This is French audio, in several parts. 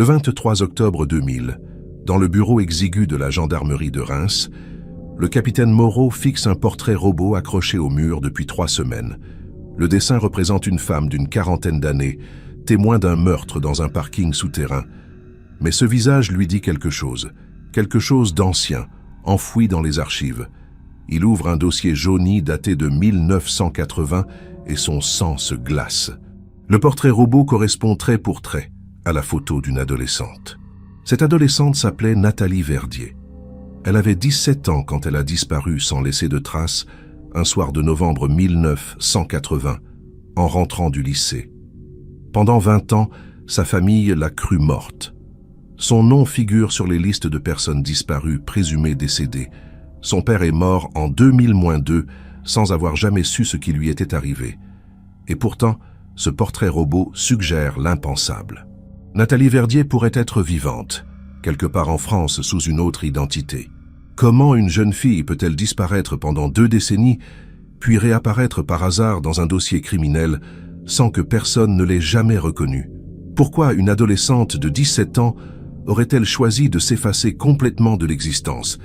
Le 23 octobre 2000, dans le bureau exigu de la gendarmerie de Reims, le capitaine Moreau fixe un portrait robot accroché au mur depuis 3 semaines. Le dessin représente une femme d'une quarantaine d'années, témoin d'un meurtre dans un parking souterrain. Mais ce visage lui dit quelque chose d'ancien, enfoui dans les archives. Il ouvre un dossier jauni daté de 1980 et son sang se glace. Le portrait robot correspond trait pour trait à la photo d'une adolescente. Cette adolescente s'appelait Nathalie Verdier. Elle avait 17 ans quand elle a disparu sans laisser de traces un soir de novembre 1980, en rentrant du lycée. Pendant 20 ans, sa famille l'a crue morte. Son nom figure sur les listes de personnes disparues présumées décédées. Son père est mort en 2000-2 sans avoir jamais su ce qui lui était arrivé. Et pourtant, ce portrait robot suggère l'impensable. Nathalie Verdier pourrait être vivante, quelque part en France sous une autre identité. Comment une jeune fille peut-elle disparaître pendant 2 décennies, puis réapparaître par hasard dans un dossier criminel sans que personne ne l'ait jamais reconnue? Pourquoi une adolescente de 17 ans aurait-elle choisi de s'effacer complètement de l'existence?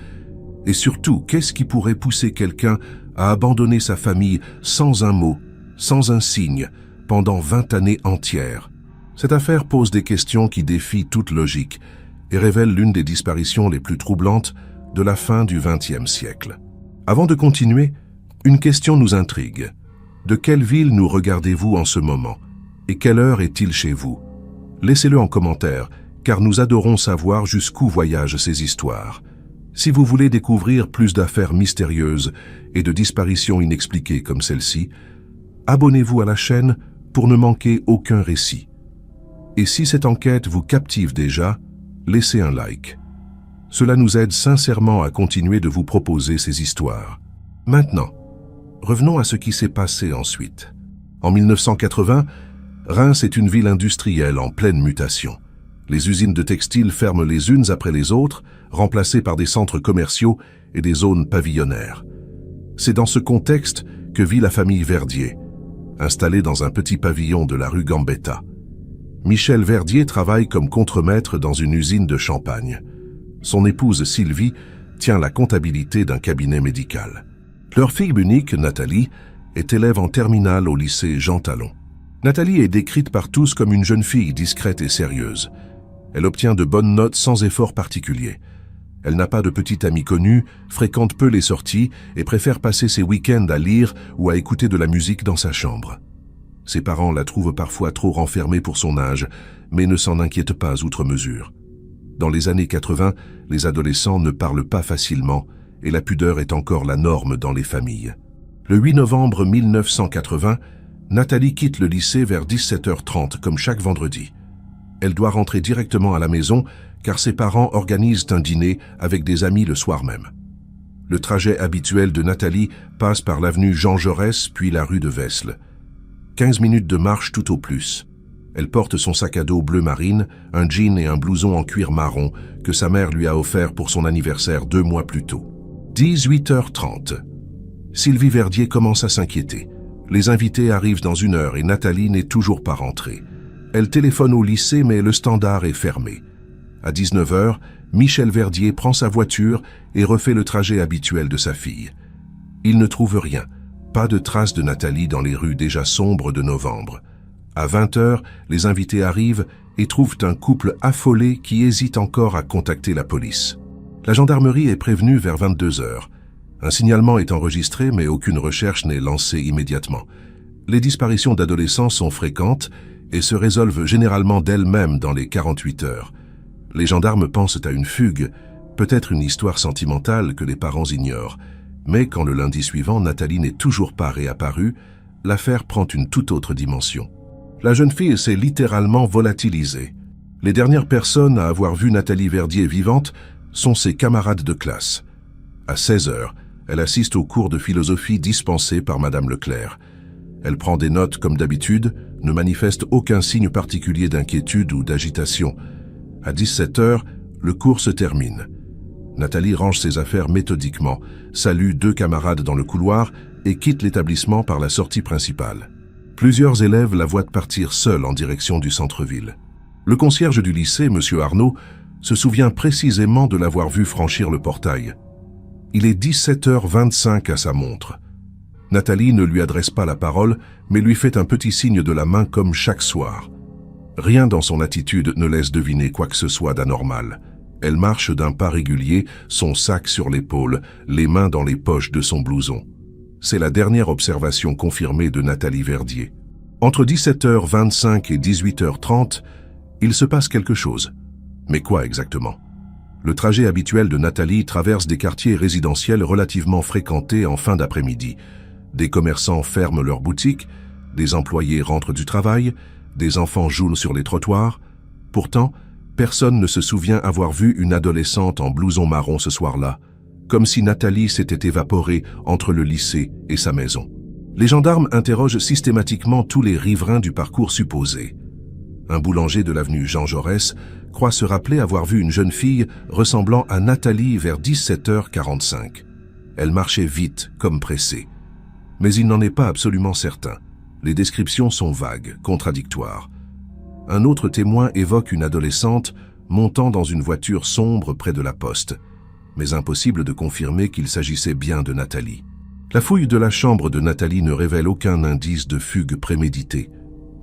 Et surtout, qu'est-ce qui pourrait pousser quelqu'un à abandonner sa famille sans un mot, sans un signe, pendant 20 années entières? Cette affaire pose des questions qui défient toute logique et révèle l'une des disparitions les plus troublantes de la fin du XXe siècle. Avant de continuer, une question nous intrigue. De quelle ville nous regardez-vous en ce moment? Et quelle heure est-il chez vous? Laissez-le en commentaire, car nous adorons savoir jusqu'où voyagent ces histoires. Si vous voulez découvrir plus d'affaires mystérieuses et de disparitions inexpliquées comme celle-ci, abonnez-vous à la chaîne pour ne manquer aucun récit. Et si cette enquête vous captive déjà, laissez un like. Cela nous aide sincèrement à continuer de vous proposer ces histoires. Maintenant, revenons à ce qui s'est passé ensuite. En 1980, Reims est une ville industrielle en pleine mutation. Les usines de textiles ferment les unes après les autres, remplacées par des centres commerciaux et des zones pavillonnaires. C'est dans ce contexte que vit la famille Verdier, installée dans un petit pavillon de la rue Gambetta. Michel Verdier travaille comme contremaître dans une usine de champagne. Son épouse Sylvie tient la comptabilité d'un cabinet médical. Leur fille unique, Nathalie, est élève en terminale au lycée Jean Talon. Nathalie est décrite par tous comme une jeune fille discrète et sérieuse. Elle obtient de bonnes notes sans effort particulier. Elle n'a pas de petite amie connue, fréquente peu les sorties et préfère passer ses week-ends à lire ou à écouter de la musique dans sa chambre. Ses parents la trouvent parfois trop renfermée pour son âge, mais ne s'en inquiètent pas outre mesure. Dans les années 80, les adolescents ne parlent pas facilement et la pudeur est encore la norme dans les familles. Le 8 novembre 1980, Nathalie quitte le lycée vers 17h30 comme chaque vendredi. Elle doit rentrer directement à la maison car ses parents organisent un dîner avec des amis le soir même. Le trajet habituel de Nathalie passe par l'avenue Jean Jaurès puis la rue de Vesle. 15 minutes de marche tout au plus. Elle porte son sac à dos bleu marine, un jean et un blouson en cuir marron que sa mère lui a offert pour son anniversaire 2 mois plus tôt. 18h30. Sylvie Verdier commence à s'inquiéter. Les invités arrivent dans 1 heure et Nathalie n'est toujours pas rentrée. Elle téléphone au lycée mais le standard est fermé. À 19h, Michel Verdier prend sa voiture et refait le trajet habituel de sa fille. Il ne trouve rien. Pas de traces de Nathalie dans les rues déjà sombres de novembre. À 20h, les invités arrivent et trouvent un couple affolé qui hésite encore à contacter la police. La gendarmerie est prévenue vers 22h. Un signalement est enregistré mais aucune recherche n'est lancée immédiatement. Les disparitions d'adolescents sont fréquentes et se résolvent généralement d'elles-mêmes dans les 48 heures. Les gendarmes pensent à une fugue, peut-être une histoire sentimentale que les parents ignorent. Mais quand le lundi suivant, Nathalie n'est toujours pas réapparue, l'affaire prend une toute autre dimension. La jeune fille s'est littéralement volatilisée. Les dernières personnes à avoir vu Nathalie Verdier vivante sont ses camarades de classe. À 16h, elle assiste au cours de philosophie dispensé par Madame Leclerc. Elle prend des notes comme d'habitude, ne manifeste aucun signe particulier d'inquiétude ou d'agitation. À 17h, le cours se termine. Nathalie range ses affaires méthodiquement, salue 2 camarades dans le couloir et quitte l'établissement par la sortie principale. Plusieurs élèves la voient partir seule en direction du centre-ville. Le concierge du lycée, M. Arnaud, se souvient précisément de l'avoir vu franchir le portail. Il est 17h25 à sa montre. Nathalie ne lui adresse pas la parole, mais lui fait un petit signe de la main comme chaque soir. Rien dans son attitude ne laisse deviner quoi que ce soit d'anormal. Elle marche d'un pas régulier, son sac sur l'épaule, les mains dans les poches de son blouson. C'est la dernière observation confirmée de Nathalie Verdier. Entre 17h25 et 18h30, il se passe quelque chose. Mais quoi exactement? Le trajet habituel de Nathalie traverse des quartiers résidentiels relativement fréquentés en fin d'après-midi. Des commerçants ferment leurs boutiques, des employés rentrent du travail, des enfants jouent sur les trottoirs. Pourtant, personne ne se souvient avoir vu une adolescente en blouson marron ce soir-là, comme si Nathalie s'était évaporée entre le lycée et sa maison. Les gendarmes interrogent systématiquement tous les riverains du parcours supposé. Un boulanger de l'avenue Jean Jaurès croit se rappeler avoir vu une jeune fille ressemblant à Nathalie vers 17h45. Elle marchait vite, comme pressée. Mais il n'en est pas absolument certain. Les descriptions sont vagues, contradictoires. Un autre témoin évoque une adolescente montant dans une voiture sombre près de la poste, mais impossible de confirmer qu'il s'agissait bien de Nathalie. La fouille de la chambre de Nathalie ne révèle aucun indice de fugue préméditée.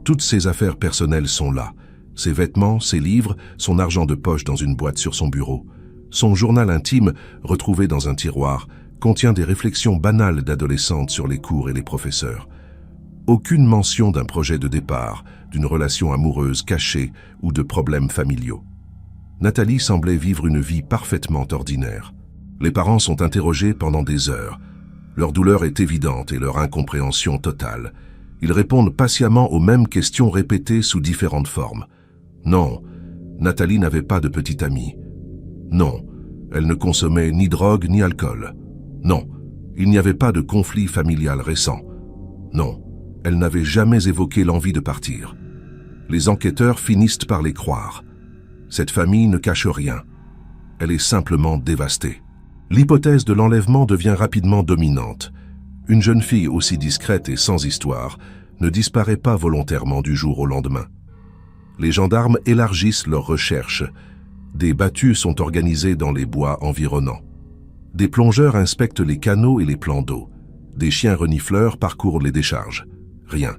Toutes ses affaires personnelles sont là. Ses vêtements, ses livres, son argent de poche dans une boîte sur son bureau. Son journal intime, retrouvé dans un tiroir, contient des réflexions banales d'adolescentes sur les cours et les professeurs. Aucune mention d'un projet de départ, d'une relation amoureuse cachée ou de problèmes familiaux. Nathalie semblait vivre une vie parfaitement ordinaire. Les parents sont interrogés pendant des heures. Leur douleur est évidente et leur incompréhension totale. Ils répondent patiemment aux mêmes questions répétées sous différentes formes. Non, Nathalie n'avait pas de petite amie. Non, elle ne consommait ni drogue ni alcool. Non, il n'y avait pas de conflit familial récent. Non, elle n'avait jamais évoqué l'envie de partir. Les enquêteurs finissent par les croire. Cette famille ne cache rien. Elle est simplement dévastée. L'hypothèse de l'enlèvement devient rapidement dominante. Une jeune fille aussi discrète et sans histoire ne disparaît pas volontairement du jour au lendemain. Les gendarmes élargissent leurs recherches. Des battues sont organisées dans les bois environnants. Des plongeurs inspectent les canaux et les plans d'eau. Des chiens renifleurs parcourent les décharges. Rien.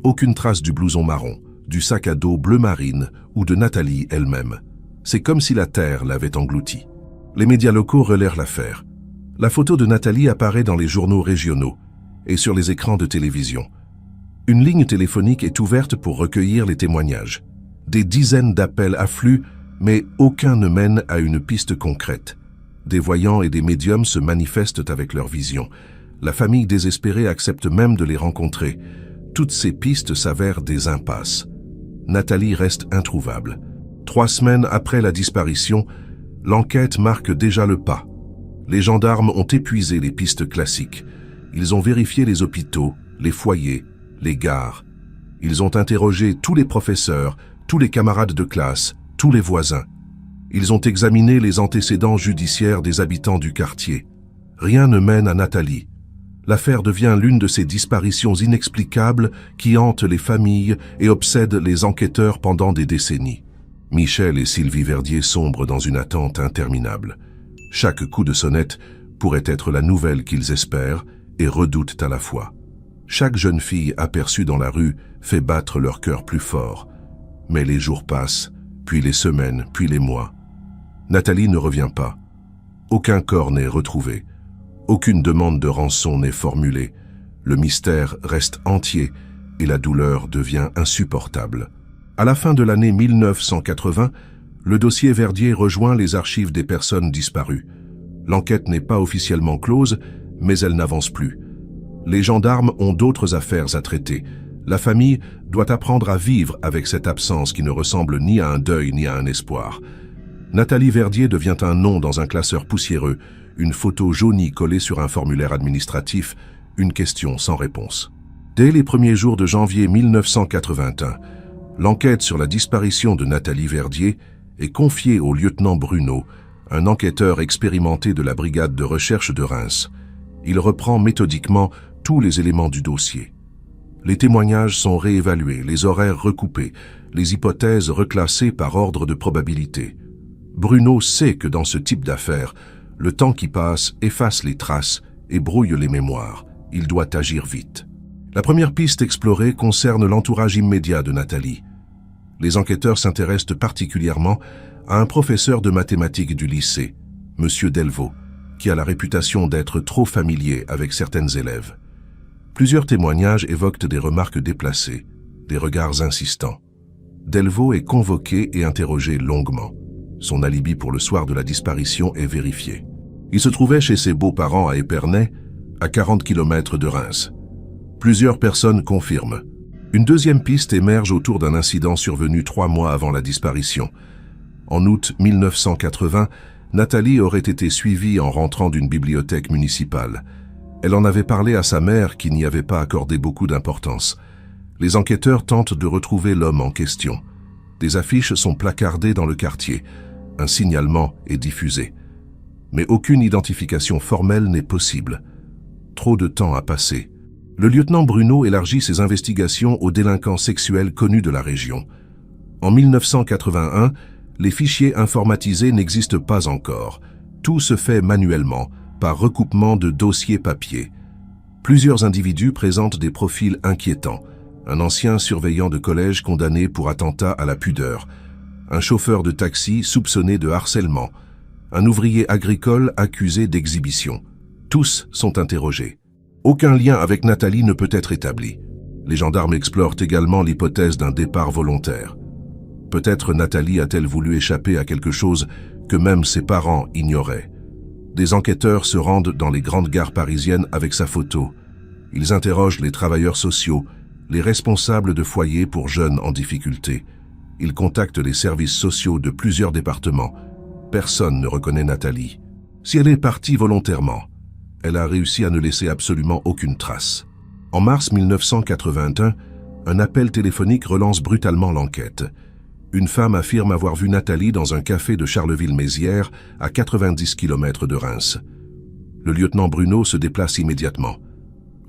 Aucune trace du blouson marron, du sac à dos bleu marine ou de Nathalie elle-même. C'est comme si la terre l'avait engloutie. Les médias locaux relèvent l'affaire. La photo de Nathalie apparaît dans les journaux régionaux et sur les écrans de télévision. Une ligne téléphonique est ouverte pour recueillir les témoignages. Des dizaines d'appels affluent, mais aucun ne mène à une piste concrète. Des voyants et des médiums se manifestent avec leur vision. La famille désespérée accepte même de les rencontrer. Toutes ces pistes s'avèrent des impasses. Nathalie reste introuvable. 3 semaines après la disparition, l'enquête marque déjà le pas. Les gendarmes ont épuisé les pistes classiques. Ils ont vérifié les hôpitaux, les foyers, les gares. Ils ont interrogé tous les professeurs, tous les camarades de classe, tous les voisins. Ils ont examiné les antécédents judiciaires des habitants du quartier. Rien ne mène à Nathalie. L'affaire devient l'une de ces disparitions inexplicables qui hantent les familles et obsèdent les enquêteurs pendant des décennies. Michel et Sylvie Verdier sombrent dans une attente interminable. Chaque coup de sonnette pourrait être la nouvelle qu'ils espèrent et redoutent à la fois. Chaque jeune fille aperçue dans la rue fait battre leur cœur plus fort. Mais les jours passent, puis les semaines, puis les mois. Nathalie ne revient pas. Aucun corps n'est retrouvé. Aucune demande de rançon n'est formulée. Le mystère reste entier et la douleur devient insupportable. À la fin de l'année 1980, le dossier Verdier rejoint les archives des personnes disparues. L'enquête n'est pas officiellement close, mais elle n'avance plus. Les gendarmes ont d'autres affaires à traiter. La famille doit apprendre à vivre avec cette absence qui ne ressemble ni à un deuil ni à un espoir. Nathalie Verdier devient un nom dans un classeur poussiéreux, une photo jaunie collée sur un formulaire administratif, une question sans réponse. Dès les premiers jours de janvier 1981, l'enquête sur la disparition de Nathalie Verdier est confiée au lieutenant Bruno, un enquêteur expérimenté de la brigade de recherche de Reims. Il reprend méthodiquement tous les éléments du dossier. Les témoignages sont réévalués, les horaires recoupés, les hypothèses reclassées par ordre de probabilité. Bruno sait que dans ce type d'affaires, le temps qui passe efface les traces et brouille les mémoires. Il doit agir vite. La première piste explorée concerne l'entourage immédiat de Nathalie. Les enquêteurs s'intéressent particulièrement à un professeur de mathématiques du lycée, M. Delvaux, qui a la réputation d'être trop familier avec certaines élèves. Plusieurs témoignages évoquent des remarques déplacées, des regards insistants. Delvaux est convoqué et interrogé longuement. Son alibi pour le soir de la disparition est vérifié. Il se trouvait chez ses beaux-parents à Épernay, à 40 km de Reims. Plusieurs personnes confirment. Une deuxième piste émerge autour d'un incident survenu 3 mois avant la disparition. En août 1980, Nathalie aurait été suivie en rentrant d'une bibliothèque municipale. Elle en avait parlé à sa mère qui n'y avait pas accordé beaucoup d'importance. Les enquêteurs tentent de retrouver l'homme en question. Des affiches sont placardées dans le quartier. Un signalement est diffusé. Mais aucune identification formelle n'est possible. Trop de temps a passé. Le lieutenant Bruno élargit ses investigations aux délinquants sexuels connus de la région. En 1981, les fichiers informatisés n'existent pas encore. Tout se fait manuellement, par recoupement de dossiers papier. Plusieurs individus présentent des profils inquiétants. Un ancien surveillant de collège condamné pour attentat à la pudeur, un chauffeur de taxi soupçonné de harcèlement, un ouvrier agricole accusé d'exhibition. Tous sont interrogés. Aucun lien avec Nathalie ne peut être établi. Les gendarmes explorent également l'hypothèse d'un départ volontaire. Peut-être Nathalie a-t-elle voulu échapper à quelque chose que même ses parents ignoraient. Des enquêteurs se rendent dans les grandes gares parisiennes avec sa photo. Ils interrogent les travailleurs sociaux, les responsables de foyers pour jeunes en difficulté. Ils contactent les services sociaux de plusieurs départements. Personne ne reconnaît Nathalie. Si elle est partie volontairement, elle a réussi à ne laisser absolument aucune trace. En mars 1981, un appel téléphonique relance brutalement l'enquête. Une femme affirme avoir vu Nathalie dans un café de Charleville-Mézières, à 90 km de Reims. Le lieutenant Bruno se déplace immédiatement.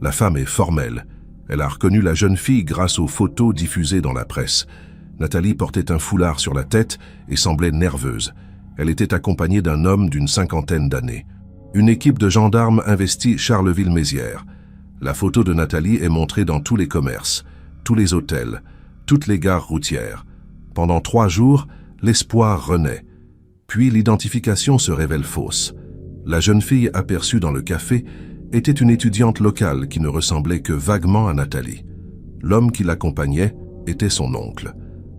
La femme est formelle. Elle a reconnu la jeune fille grâce aux photos diffusées dans la presse. Nathalie portait un foulard sur la tête et semblait nerveuse. Elle était accompagnée d'un homme d'une 50aine d'années. Une équipe de gendarmes investit Charleville-Mézières. La photo de Nathalie est montrée dans tous les commerces, tous les hôtels, toutes les gares routières. Pendant 3 jours, l'espoir renaît. Puis l'identification se révèle fausse. La jeune fille aperçue dans le café était une étudiante locale qui ne ressemblait que vaguement à Nathalie. L'homme qui l'accompagnait était son oncle.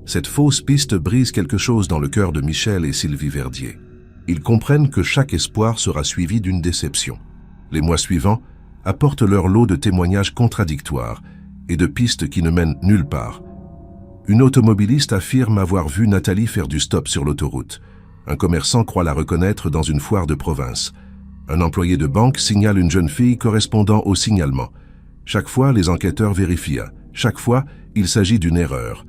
Cette fausse piste brise quelque chose dans le cœur de Michel et Sylvie Verdier. Ils comprennent que chaque espoir sera suivi d'une déception. Les mois suivants apportent leur lot de témoignages contradictoires et de pistes qui ne mènent nulle part. Une automobiliste affirme avoir vu Nathalie faire du stop sur l'autoroute. Un commerçant croit la reconnaître dans une foire de province. Un employé de banque signale une jeune fille correspondant au signalement. Chaque fois, les enquêteurs vérifient. Chaque fois, il s'agit d'une erreur.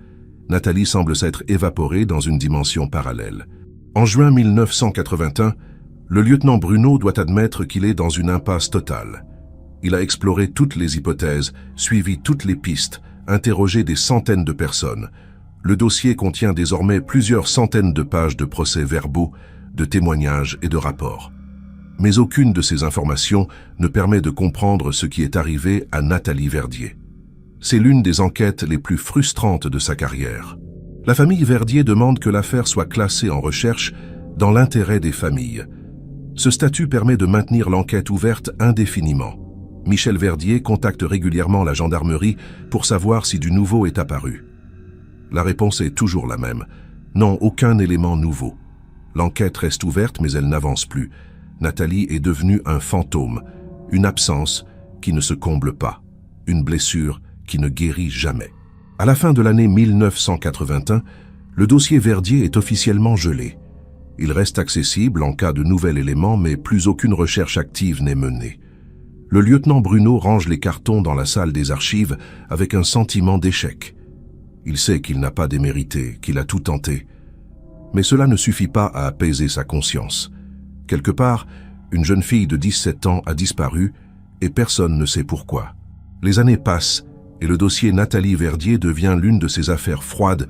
Nathalie semble s'être évaporée dans une dimension parallèle. En juin 1981, le lieutenant Bruno doit admettre qu'il est dans une impasse totale. Il a exploré toutes les hypothèses, suivi toutes les pistes, interrogé des centaines de personnes. Le dossier contient désormais plusieurs centaines de pages de procès-verbaux, de témoignages et de rapports. Mais aucune de ces informations ne permet de comprendre ce qui est arrivé à Nathalie Verdier. C'est l'une des enquêtes les plus frustrantes de sa carrière. La famille Verdier demande que l'affaire soit classée en recherche dans l'intérêt des familles. Ce statut permet de maintenir l'enquête ouverte indéfiniment. Michel Verdier contacte régulièrement la gendarmerie pour savoir si du nouveau est apparu. La réponse est toujours la même. Non, aucun élément nouveau. L'enquête reste ouverte mais elle n'avance plus. Nathalie est devenue un fantôme, une absence qui ne se comble pas, une blessure qui ne guérit jamais. À la fin de l'année 1981, le dossier Verdier est officiellement gelé. Il reste accessible en cas de nouvel élément, mais plus aucune recherche active n'est menée. Le lieutenant Bruno range les cartons dans la salle des archives avec un sentiment d'échec. Il sait qu'il n'a pas démérité, qu'il a tout tenté. Mais cela ne suffit pas à apaiser sa conscience. Quelque part, une jeune fille de 17 ans a disparu et personne ne sait pourquoi. Les années passent et le dossier Nathalie Verdier devient l'une de ces affaires froides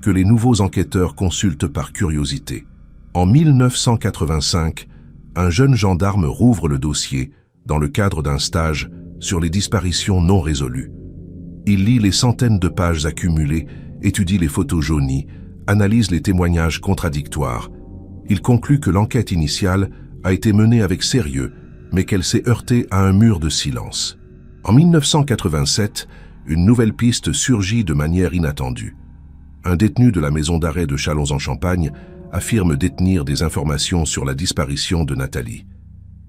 que les nouveaux enquêteurs consultent par curiosité. En 1985, un jeune gendarme rouvre le dossier dans le cadre d'un stage sur les disparitions non résolues. Il lit les centaines de pages accumulées, étudie les photos jaunies, analyse les témoignages contradictoires. Il conclut que l'enquête initiale a été menée avec sérieux, mais qu'elle s'est heurtée à un mur de silence. En 1987, une nouvelle piste surgit de manière inattendue. Un détenu de la maison d'arrêt de Châlons-en-Champagne affirme détenir des informations sur la disparition de Nathalie.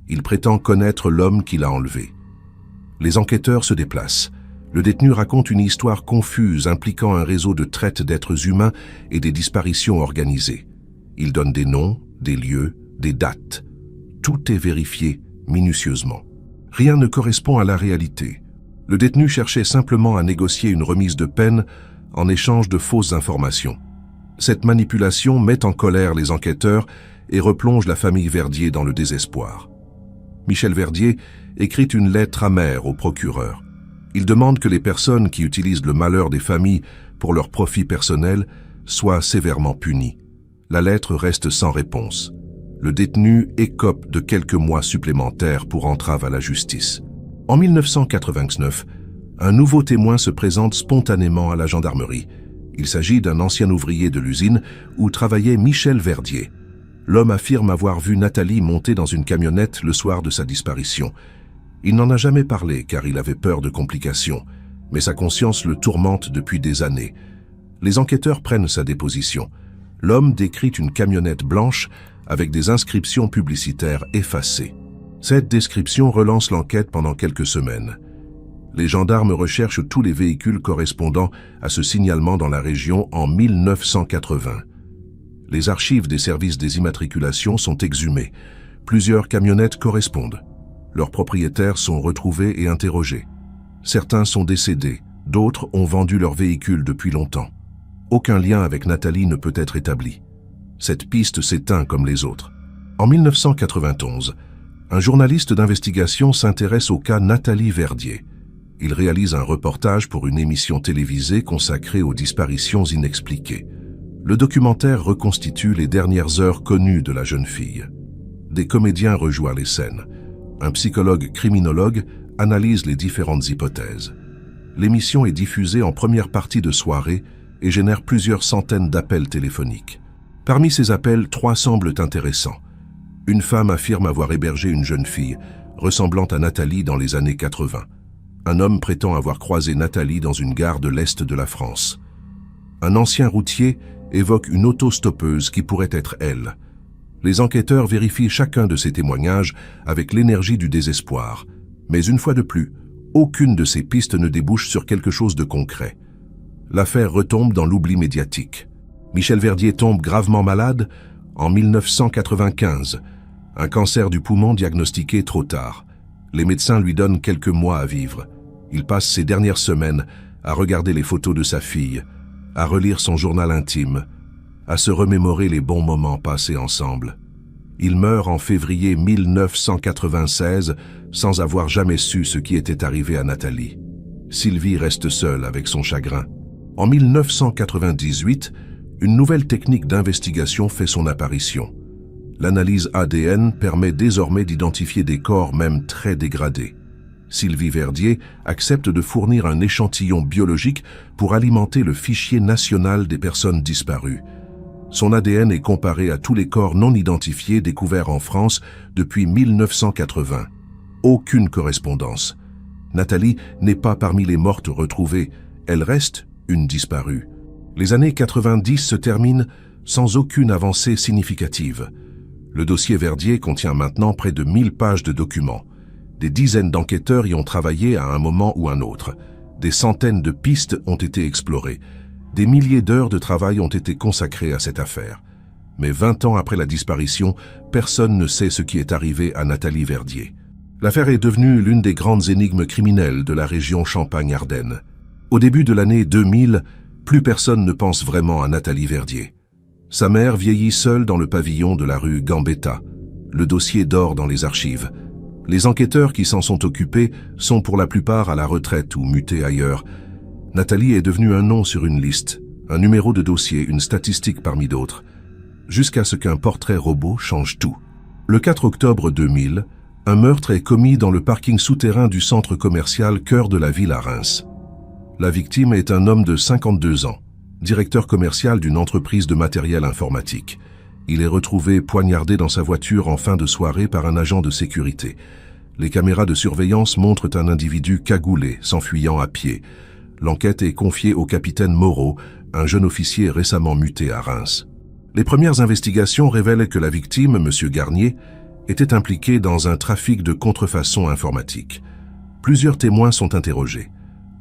Il prétend connaître l'homme qui l'a enlevée. Les enquêteurs se déplacent. Le détenu raconte une histoire confuse impliquant un réseau de traite d'êtres humains et des disparitions organisées. Il donne des noms, des lieux, des dates. Tout est vérifié minutieusement. Rien ne correspond à la réalité. Le détenu cherchait simplement à négocier une remise de peine en échange de fausses informations. Cette manipulation met en colère les enquêteurs et replonge la famille Verdier dans le désespoir. Michel Verdier écrit une lettre amère au procureur. Il demande que les personnes qui utilisent le malheur des familles pour leur profit personnel soient sévèrement punies. La lettre reste sans réponse. Le détenu écope de quelques mois supplémentaires pour entrave à la justice. En 1989, un nouveau témoin se présente spontanément à la gendarmerie. Il s'agit d'un ancien ouvrier de l'usine où travaillait Michel Verdier. L'homme affirme avoir vu Nathalie monter dans une camionnette le soir de sa disparition. Il n'en a jamais parlé car il avait peur de complications, mais sa conscience le tourmente depuis des années. Les enquêteurs prennent sa déposition. L'homme décrit une camionnette blanche avec des inscriptions publicitaires effacées. Cette description relance l'enquête pendant quelques semaines. Les gendarmes recherchent tous les véhicules correspondant à ce signalement dans la région en 1980. Les archives des services des immatriculations sont exhumées. Plusieurs camionnettes correspondent. Leurs propriétaires sont retrouvés et interrogés. Certains sont décédés, d'autres ont vendu leur véhicule depuis longtemps. Aucun lien avec Nathalie ne peut être établi. Cette piste s'éteint comme les autres. En 1991, un journaliste d'investigation s'intéresse au cas Nathalie Verdier. Il réalise un reportage pour une émission télévisée consacrée aux disparitions inexpliquées. Le documentaire reconstitue les dernières heures connues de la jeune fille. Des comédiens rejouent les scènes. Un psychologue criminologue analyse les différentes hypothèses. L'émission est diffusée en première partie de soirée et génère plusieurs centaines d'appels téléphoniques. Parmi ces appels, 3 semblent intéressants. Une femme affirme avoir hébergé une jeune fille, ressemblant à Nathalie dans les années 80. Un homme prétend avoir croisé Nathalie dans une gare de l'Est de la France. Un ancien routier évoque une autostoppeuse qui pourrait être elle. Les enquêteurs vérifient chacun de ces témoignages avec l'énergie du désespoir. Mais une fois de plus, aucune de ces pistes ne débouche sur quelque chose de concret. L'affaire retombe dans l'oubli médiatique. Michel Verdier tombe gravement malade en 1995. Un cancer du poumon diagnostiqué trop tard. Les médecins lui donnent quelques mois à vivre. Il passe ses dernières semaines à regarder les photos de sa fille, à relire son journal intime, à se remémorer les bons moments passés ensemble. Il meurt en février 1996 sans avoir jamais su ce qui était arrivé à Nathalie. Sylvie reste seule avec son chagrin. En 1998, une nouvelle technique d'investigation fait son apparition. L'analyse ADN permet désormais d'identifier des corps même très dégradés. Sylvie Verdier accepte de fournir un échantillon biologique pour alimenter le fichier national des personnes disparues. Son ADN est comparé à tous les corps non identifiés découverts en France depuis 1980. Aucune correspondance. Nathalie n'est pas parmi les mortes retrouvées, elle reste une disparue. Les années 90 se terminent sans aucune avancée significative. Le dossier Verdier contient maintenant près de 1000 pages de documents. Des dizaines d'enquêteurs y ont travaillé à un moment ou un autre. Des centaines de pistes ont été explorées. Des milliers d'heures de travail ont été consacrées à cette affaire. Mais 20 ans après la disparition, personne ne sait ce qui est arrivé à Nathalie Verdier. L'affaire est devenue l'une des grandes énigmes criminelles de la région Champagne-Ardenne. Au début de l'année 2000, plus personne ne pense vraiment à Nathalie Verdier. Sa mère vieillit seule dans le pavillon de la rue Gambetta. Le dossier dort dans les archives. Les enquêteurs qui s'en sont occupés sont pour la plupart à la retraite ou mutés ailleurs. Nathalie est devenue un nom sur une liste, un numéro de dossier, une statistique parmi d'autres, jusqu'à ce qu'un portrait robot change tout. Le 4 octobre 2000, un meurtre est commis dans le parking souterrain du centre commercial Cœur de la Ville à Reims. La victime est un homme de 52 ans, directeur commercial d'une entreprise de matériel informatique. Il est retrouvé poignardé dans sa voiture en fin de soirée par un agent de sécurité. Les caméras de surveillance montrent un individu cagoulé, s'enfuyant à pied. L'enquête est confiée au capitaine Moreau, un jeune officier récemment muté à Reims. Les premières investigations révèlent que la victime, M. Garnier, était impliqué dans un trafic de contrefaçon informatique. Plusieurs témoins sont interrogés.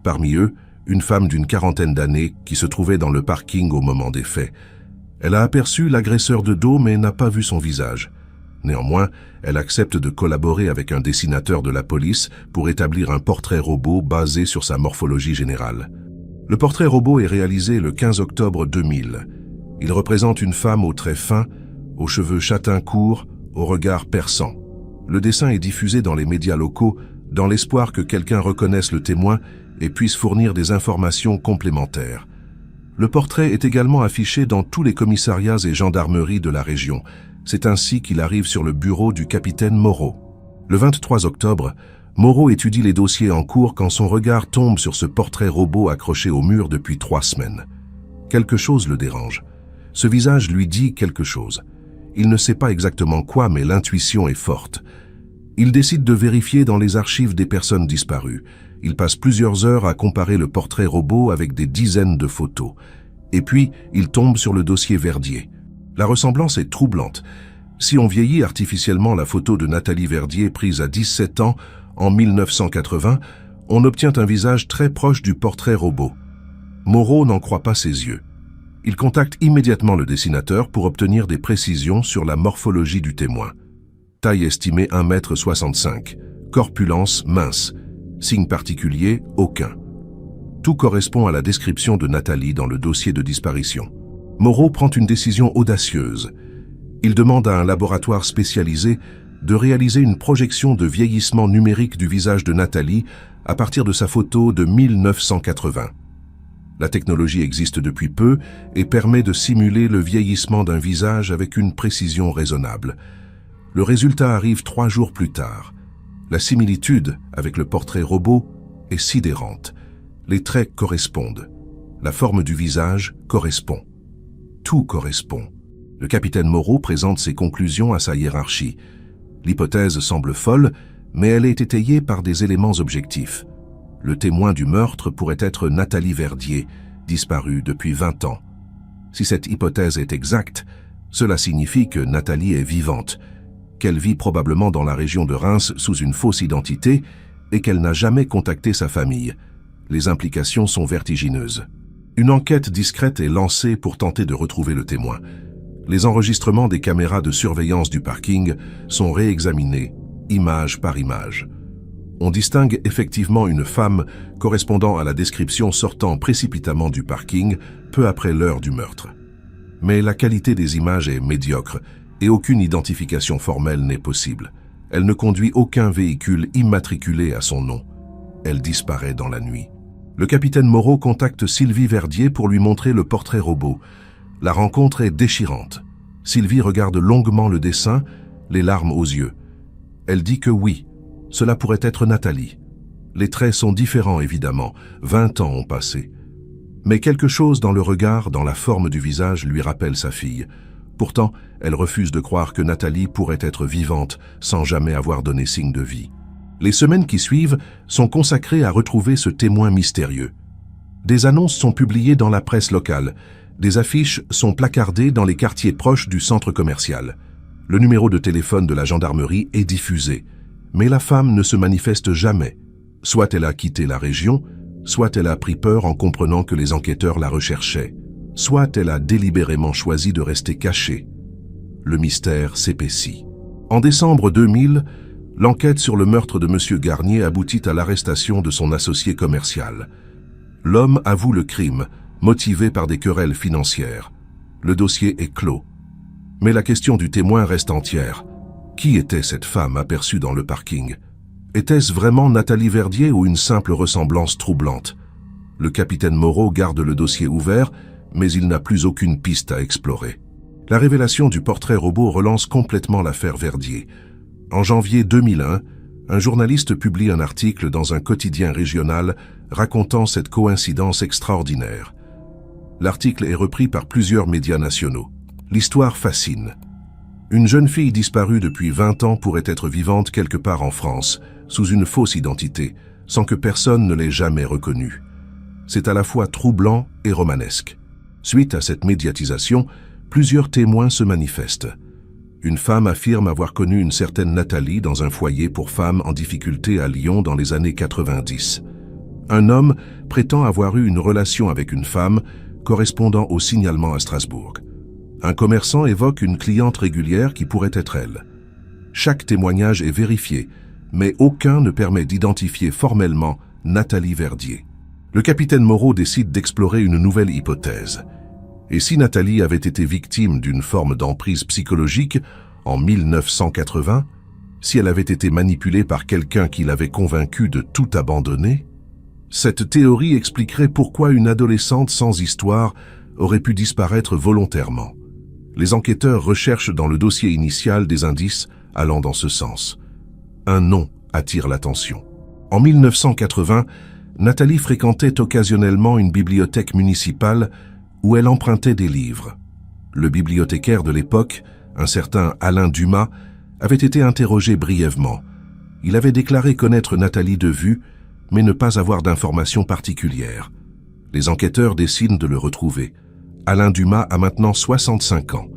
Parmi eux, une femme d'une quarantaine d'années qui se trouvait dans le parking au moment des faits. Elle a aperçu l'agresseur de dos mais n'a pas vu son visage. Néanmoins, elle accepte de collaborer avec un dessinateur de la police pour établir un portrait robot basé sur sa morphologie générale. Le portrait robot est réalisé le 15 octobre 2000. Il représente une femme aux traits fins, aux cheveux châtains courts, au regard perçant. Le dessin est diffusé dans les médias locaux dans l'espoir que quelqu'un reconnaisse le témoin et puisse fournir des informations complémentaires. Le portrait est également affiché dans tous les commissariats et gendarmeries de la région. C'est ainsi qu'il arrive sur le bureau du capitaine Moreau. Le 23 octobre, Moreau étudie les dossiers en cours quand son regard tombe sur ce portrait robot accroché au mur depuis 3 semaines. Quelque chose le dérange. Ce visage lui dit quelque chose. Il ne sait pas exactement quoi, mais l'intuition est forte. Il décide de vérifier dans les archives des personnes disparues. Il passe plusieurs heures à comparer le portrait robot avec des dizaines de photos. Et puis, il tombe sur le dossier Verdier. La ressemblance est troublante. Si on vieillit artificiellement la photo de Nathalie Verdier prise à 17 ans en 1980, on obtient un visage très proche du portrait robot. Moreau n'en croit pas ses yeux. Il contacte immédiatement le dessinateur pour obtenir des précisions sur la morphologie du témoin. Taille estimée 1,65 m, corpulence mince, signe particulier aucun. Tout correspond à la description de Nathalie dans le dossier de disparition. Moreau prend une décision audacieuse. Il demande à un laboratoire spécialisé de réaliser une projection de vieillissement numérique du visage de Nathalie à partir de sa photo de 1980. La technologie existe depuis peu et permet de simuler le vieillissement d'un visage avec une précision raisonnable. Le résultat arrive 3 jours plus tard. La similitude avec le portrait robot est sidérante. Les traits correspondent. La forme du visage correspond. Tout correspond. Le capitaine Moreau présente ses conclusions à sa hiérarchie. L'hypothèse semble folle, mais elle est étayée par des éléments objectifs. Le témoin du meurtre pourrait être Nathalie Verdier, disparue depuis 20 ans. Si cette hypothèse est exacte, cela signifie que Nathalie est vivante, qu'elle vit probablement dans la région de Reims sous une fausse identité et qu'elle n'a jamais contacté sa famille. Les implications sont vertigineuses. Une enquête discrète est lancée pour tenter de retrouver le témoin. Les enregistrements des caméras de surveillance du parking sont réexaminés, image par image. On distingue effectivement une femme correspondant à la description sortant précipitamment du parking peu après l'heure du meurtre. Mais la qualité des images est médiocre et aucune identification formelle n'est possible. Elle ne conduit aucun véhicule immatriculé à son nom. Elle disparaît dans la nuit. Le capitaine Moreau contacte Sylvie Verdier pour lui montrer le portrait robot. La rencontre est déchirante. Sylvie regarde longuement le dessin, les larmes aux yeux. Elle dit que oui, cela pourrait être Nathalie. Les traits sont différents évidemment, 20 ans ont passé. Mais quelque chose dans le regard, dans la forme du visage lui rappelle sa fille. Pourtant, elle refuse de croire que Nathalie pourrait être vivante sans jamais avoir donné signe de vie. Les semaines qui suivent sont consacrées à retrouver ce témoin mystérieux. Des annonces sont publiées dans la presse locale. Des affiches sont placardées dans les quartiers proches du centre commercial. Le numéro de téléphone de la gendarmerie est diffusé. Mais la femme ne se manifeste jamais. Soit elle a quitté la région, soit elle a pris peur en comprenant que les enquêteurs la recherchaient. Soit elle a délibérément choisi de rester cachée. Le mystère s'épaissit. En décembre 2000, l'enquête sur le meurtre de M. Garnier aboutit à l'arrestation de son associé commercial. L'homme avoue le crime, motivé par des querelles financières. Le dossier est clos. Mais la question du témoin reste entière. Qui était cette femme aperçue dans le parking? Était-ce vraiment Nathalie Verdier ou une simple ressemblance troublante? Le capitaine Moreau garde le dossier ouvert, mais il n'a plus aucune piste à explorer. La révélation du portrait robot relance complètement l'affaire Verdier. En janvier 2001, un journaliste publie un article dans un quotidien régional racontant cette coïncidence extraordinaire. L'article est repris par plusieurs médias nationaux. L'histoire fascine. Une jeune fille disparue depuis 20 ans pourrait être vivante quelque part en France, sous une fausse identité, sans que personne ne l'ait jamais reconnue. C'est à la fois troublant et romanesque. Suite à cette médiatisation, plusieurs témoins se manifestent. Une femme affirme avoir connu une certaine Nathalie dans un foyer pour femmes en difficulté à Lyon dans les années 90. Un homme prétend avoir eu une relation avec une femme correspondant au signalement à Strasbourg. Un commerçant évoque une cliente régulière qui pourrait être elle. Chaque témoignage est vérifié, mais aucun ne permet d'identifier formellement Nathalie Verdier. Le capitaine Moreau décide d'explorer une nouvelle hypothèse. Et si Nathalie avait été victime d'une forme d'emprise psychologique en 1980, si elle avait été manipulée par quelqu'un qui l'avait convaincue de tout abandonner? Cette théorie expliquerait pourquoi une adolescente sans histoire aurait pu disparaître volontairement. Les enquêteurs recherchent dans le dossier initial des indices allant dans ce sens. Un nom attire l'attention. En 1980, Nathalie fréquentait occasionnellement une bibliothèque municipale où elle empruntait des livres. Le bibliothécaire de l'époque, un certain Alain Dumas, avait été interrogé brièvement. Il avait déclaré connaître Nathalie de vue, mais ne pas avoir d'informations particulières. Les enquêteurs décident de le retrouver. Alain Dumas a maintenant 65 ans.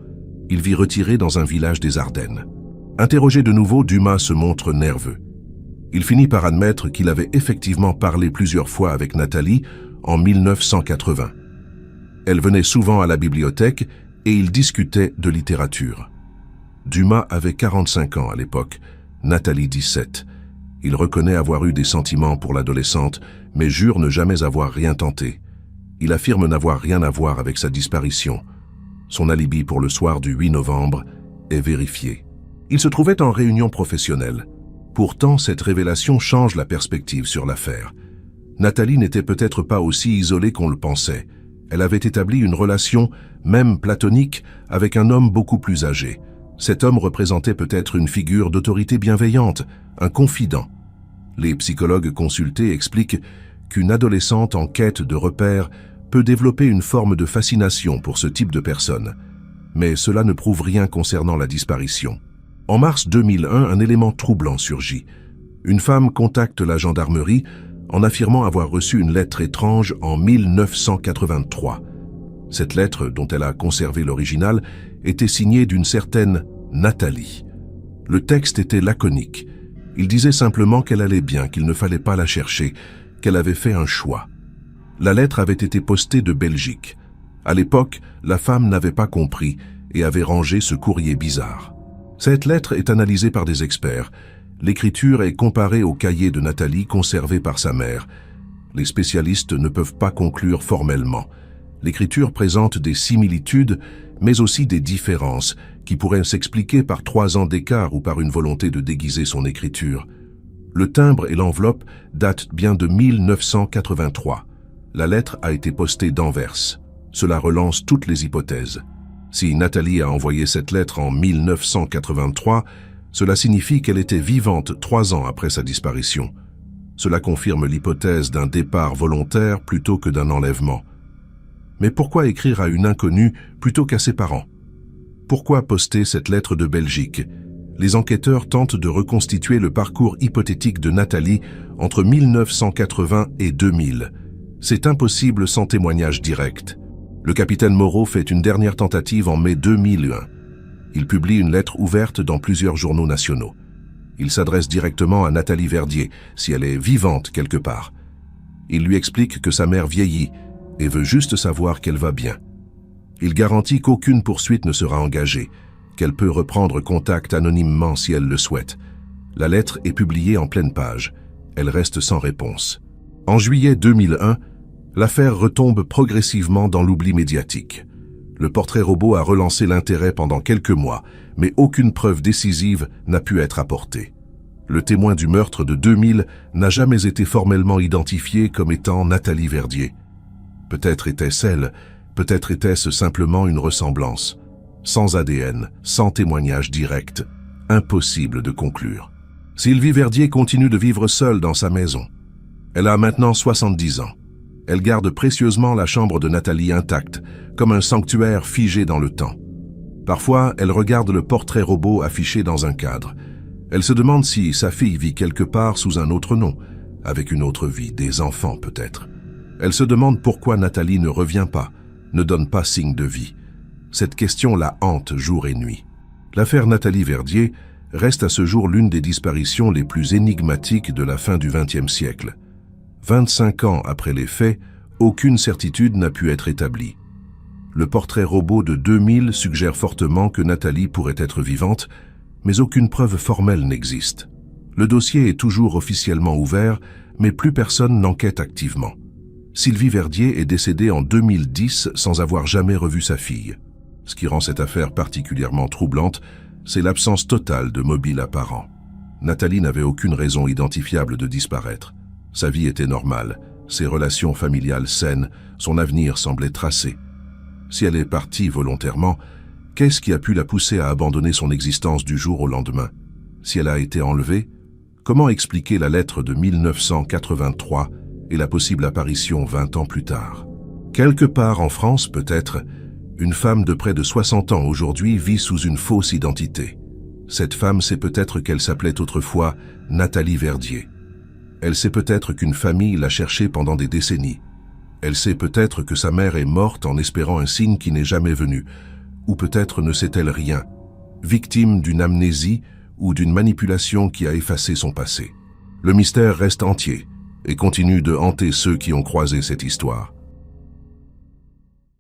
Il vit retiré dans un village des Ardennes. Interrogé de nouveau, Dumas se montre nerveux. Il finit par admettre qu'il avait effectivement parlé plusieurs fois avec Nathalie en 1980. Elle venait souvent à la bibliothèque et ils discutaient de littérature. Dumas avait 45 ans à l'époque, Nathalie 17. Il reconnaît avoir eu des sentiments pour l'adolescente, mais jure ne jamais avoir rien tenté. Il affirme n'avoir rien à voir avec sa disparition. Son alibi pour le soir du 8 novembre est vérifié. Il se trouvait en réunion professionnelle. Pourtant, cette révélation change la perspective sur l'affaire. Nathalie n'était peut-être pas aussi isolée qu'on le pensait. Elle avait établi une relation, même platonique, avec un homme beaucoup plus âgé. Cet homme représentait peut-être une figure d'autorité bienveillante, un confident. Les psychologues consultés expliquent qu'une adolescente en quête de repères peut développer une forme de fascination pour ce type de personne. Mais cela ne prouve rien concernant la disparition. En mars 2001, un élément troublant surgit. Une femme contacte la gendarmerie en affirmant avoir reçu une lettre étrange en 1983. Cette lettre, dont elle a conservé l'original, était signée d'une certaine Nathalie. Le texte était laconique. Il disait simplement qu'elle allait bien, qu'il ne fallait pas la chercher, qu'elle avait fait un choix. La lettre avait été postée de Belgique. À l'époque, la femme n'avait pas compris et avait rangé ce courrier bizarre. Cette lettre est analysée par des experts. L'écriture est comparée au cahier de Nathalie conservé par sa mère. Les spécialistes ne peuvent pas conclure formellement. L'écriture présente des similitudes, mais aussi des différences, qui pourraient s'expliquer par 3 ans d'écart ou par une volonté de déguiser son écriture. Le timbre et l'enveloppe datent bien de 1983. La lettre a été postée d'Anvers. Cela relance toutes les hypothèses. Si Nathalie a envoyé cette lettre en 1983, cela signifie qu'elle était vivante 3 ans après sa disparition. Cela confirme l'hypothèse d'un départ volontaire plutôt que d'un enlèvement. Mais pourquoi écrire à une inconnue plutôt qu'à ses parents? Pourquoi poster cette lettre de Belgique? Les enquêteurs tentent de reconstituer le parcours hypothétique de Nathalie entre 1980 et 2000. C'est impossible sans témoignage direct. Le capitaine Moreau fait une dernière tentative en mai 2001. Il publie une lettre ouverte dans plusieurs journaux nationaux. Il s'adresse directement à Nathalie Verdier, si elle est vivante quelque part. Il lui explique que sa mère vieillit et veut juste savoir qu'elle va bien. Il garantit qu'aucune poursuite ne sera engagée, qu'elle peut reprendre contact anonymement si elle le souhaite. La lettre est publiée en pleine page. Elle reste sans réponse. En juillet 2001, l'affaire retombe progressivement dans l'oubli médiatique. Le portrait robot a relancé l'intérêt pendant quelques mois, mais aucune preuve décisive n'a pu être apportée. Le témoin du meurtre de 2000 n'a jamais été formellement identifié comme étant Nathalie Verdier. Peut-être était-ce elle, peut-être était-ce simplement une ressemblance. Sans ADN, sans témoignage direct, impossible de conclure. Sylvie Verdier continue de vivre seule dans sa maison. Elle a maintenant 70 ans. Elle garde précieusement la chambre de Nathalie intacte, comme un sanctuaire figé dans le temps. Parfois, elle regarde le portrait robot affiché dans un cadre. Elle se demande si sa fille vit quelque part sous un autre nom, avec une autre vie, des enfants peut-être. Elle se demande pourquoi Nathalie ne revient pas, ne donne pas signe de vie. Cette question la hante jour et nuit. L'affaire Nathalie Verdier reste à ce jour l'une des disparitions les plus énigmatiques de la fin du XXe siècle. 25 ans après les faits, aucune certitude n'a pu être établie. Le portrait robot de 2000 suggère fortement que Nathalie pourrait être vivante, mais aucune preuve formelle n'existe. Le dossier est toujours officiellement ouvert, mais plus personne n'enquête activement. Sylvie Verdier est décédée en 2010 sans avoir jamais revu sa fille. Ce qui rend cette affaire particulièrement troublante, c'est l'absence totale de mobile apparent. Nathalie n'avait aucune raison identifiable de disparaître. Sa vie était normale, ses relations familiales saines, son avenir semblait tracé. Si elle est partie volontairement, qu'est-ce qui a pu la pousser à abandonner son existence du jour au lendemain? Si elle a été enlevée, comment expliquer la lettre de 1983 et la possible apparition 20 ans plus tard? Quelque part en France, peut-être, une femme de près de 60 ans aujourd'hui vit sous une fausse identité. Cette femme sait peut-être qu'elle s'appelait autrefois Nathalie Verdier. Elle sait peut-être qu'une famille l'a cherchée pendant des décennies. Elle sait peut-être que sa mère est morte en espérant un signe qui n'est jamais venu. Ou peut-être ne sait-elle rien, victime d'une amnésie ou d'une manipulation qui a effacé son passé. Le mystère reste entier et continue de hanter ceux qui ont croisé cette histoire.